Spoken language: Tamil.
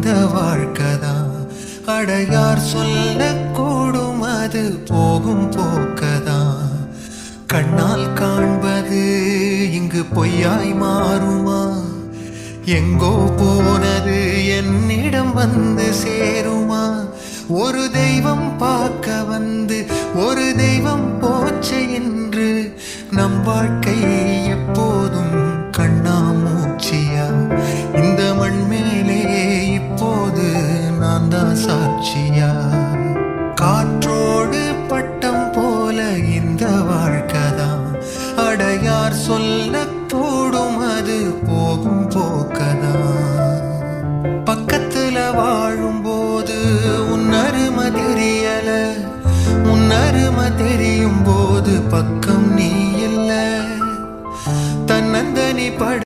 இந்த வாழ்க்கைதான். அடையார் சொல்லக்கூடும் அது போகும் போக்கதான். கண்ணால் காண்பது இங்கு பொய்யாய் மாறுமா? எங்கோ போனது என்னிடம் வந்து சேருமா? ஒரு தெய்வம் பார்க்க வந்து ஒரு தெய்வம் போச்சு என்று நம் வாழ்க்கை எப்போதும் கண்ணாமூச்சியா? இந்த மண் மேலே இப்போது நான் தான் சாட்சியா? காற்றோடு பட்டம் போல இந்த வாழ்க்கைதான். அடையார் சொல்லக்கூடும் அது போகும் போக்கதான். பக்கத்துல வாழும்போது உன்னருமை தெரியல, உன்னருமை தெரியும் போது பக்கம் நீ இல்ல. தன்னந்தனி பட